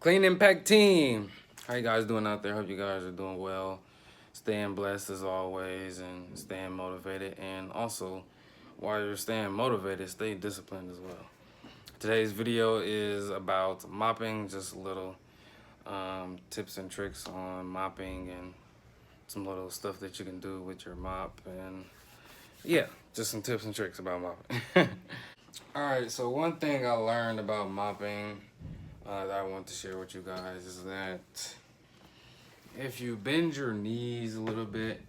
Clean Impact Team. How you guys doing out there? Hope you guys are doing well. Staying blessed as always and staying motivated. And also, while you're staying motivated, stay disciplined as well. Today's video is about mopping, just a little tips and tricks on mopping and some little stuff that you can do with your mop. And yeah, just some tips and tricks about mopping. Alright, so one thing I learned about mopping that I want to share with you guys is that if you bend your knees a little bit,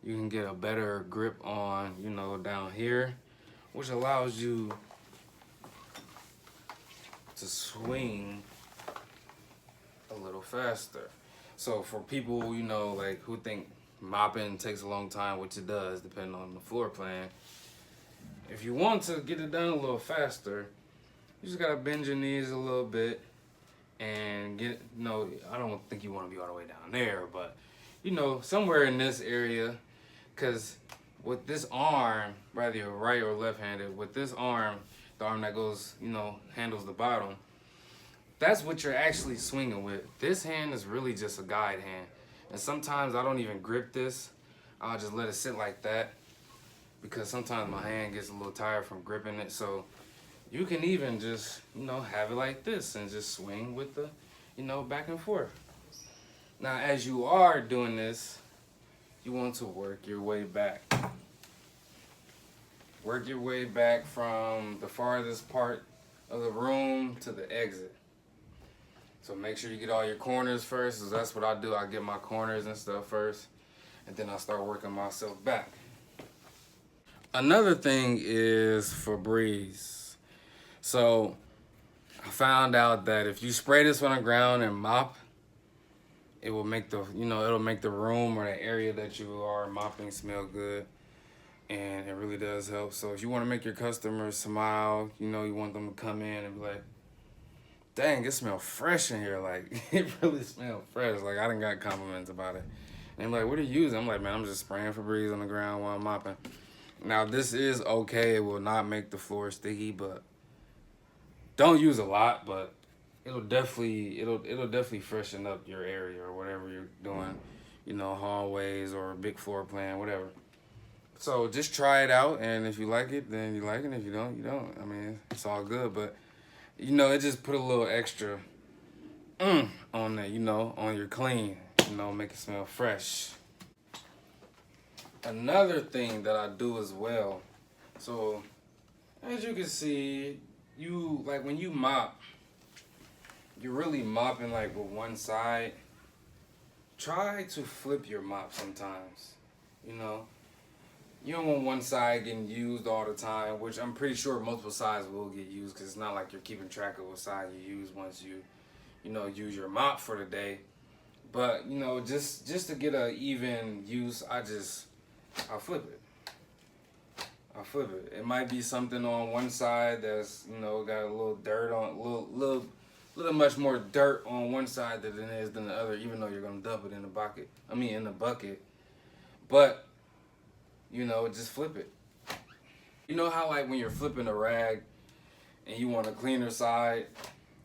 you can get a better grip on, down here, which allows you to swing a little faster. So for people, like who think mopping takes a long time, which it does, depending on the floor plan, if you want to get it done a little faster, you just gotta bend your knees a little bit and get, I don't think you wanna be all the way down there, but somewhere in this area, cause with this arm, whether you're right or left-handed, with this arm, the arm that goes, handles the bottom, that's what you're actually swinging with. This hand is really just a guide hand. And sometimes I don't even grip this. I'll just let it sit like that because sometimes my hand gets a little tired from gripping it. So you can even just, have it like this and just swing with the, back and forth. Now, as you are doing this, you want to work your way back. Work your way back from the farthest part of the room to the exit. So make sure you get all your corners first, because that's what I do. I get my corners and stuff first, and then I start working myself back. Another thing is Febreze. So I found out that if you spray this on the ground and mop, it will make the, it'll make the room or the area that you are mopping smell good. And it really does help. So if you want to make your customers smile, you want them to come in and be like, dang, it smells fresh in here. Like, it really smells fresh. Like, I done got compliments about it. And they're like, what are you using? I'm like, man, I'm just spraying Febreze on the ground while I'm mopping. Now, this is okay. It will not make the floor sticky, but don't use a lot, but it'll definitely freshen up your area or whatever you're doing, hallways or a big floor plan, whatever. So just try it out, and if you like it, then you like it. If you don't, you don't. I mean, it's all good, but it just put a little extra on that, on your clean, make it smell fresh. Another thing that I do as well, so as you can see, when you mop, you're really mopping like with one side. Try to flip your mop sometimes, You don't want one side getting used all the time, which I'm pretty sure multiple sides will get used because it's not like you're keeping track of what side you use once you, use your mop for the day. But, just to get an even use, I flip it. I flip it. It might be something on one side that's, got a little dirt on, little much more dirt on one side than it is than the other, even though you're going to dump it in the bucket. But, just flip it. You know how like when you're flipping a rag and you want a cleaner side,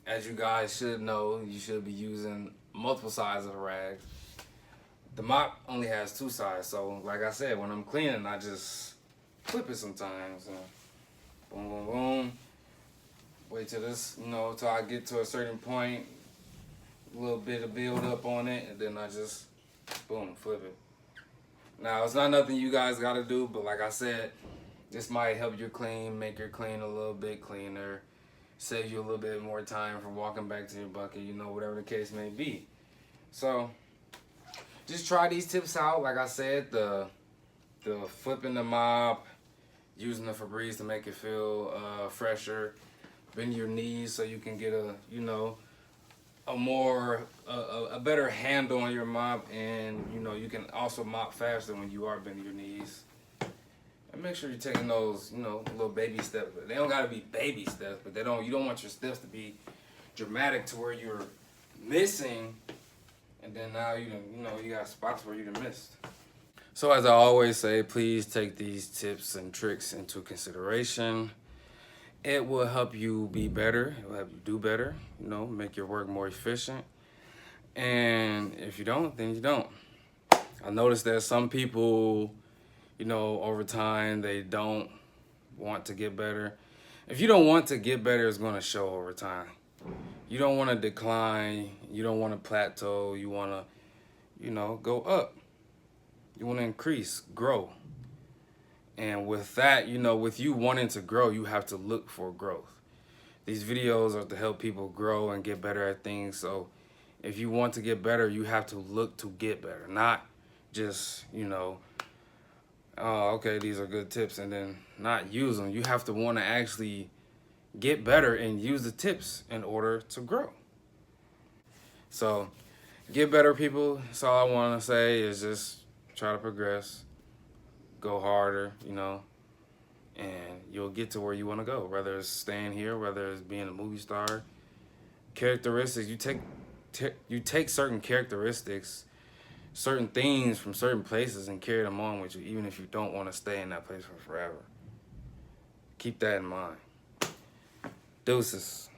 as you guys should know, you should be using multiple sides of a rag. The mop only has two sides, so like I said, when I'm cleaning, I just flip it sometimes. Boom, boom, boom. Wait till this, till I get to a certain point, a little bit of build up on it, and then I just, boom, flip it. Now, it's not nothing you guys got to do, but like I said, this might help you clean, make your clean a little bit cleaner, save you a little bit more time from walking back to your bucket, whatever the case may be. So, just try these tips out. Like I said, the flipping the mop, using the Febreze to make it feel fresher, bend your knees so you can get a better handle on your mop, and you can also mop faster when you are bending your knees. And make sure you're taking those little baby steps. They don't gotta be baby steps, but you don't want your steps to be dramatic to where you're missing, and then now you got spots where you done missed. So as I always say, please take these tips and tricks into consideration. It will help you be better. It will help you do better, you know, make your work more efficient. And if you don't, then you don't. I noticed that some people, you know, over time, they don't want to get better. If you don't want to get better, it's going to show over time. You don't want to decline. You don't want to plateau. You want to, you know, go up. You want to increase, grow. And with that, you know, with you wanting to grow, you have to look for growth. These videos are to help people grow and get better at things. So if you want to get better, you have to look to get better, not just, you know, oh, okay, these are good tips, and then not use them. You have to want to actually get better and use the tips in order to grow. So get better, people. That's all I want to say is just try to progress, go harder, you know, and you'll get to where you want to go, whether it's staying here, whether it's being a movie star. Characteristics, you take certain characteristics, certain things from certain places and carry them on with you, even if you don't want to stay in that place for forever. Keep that in mind. Deuces.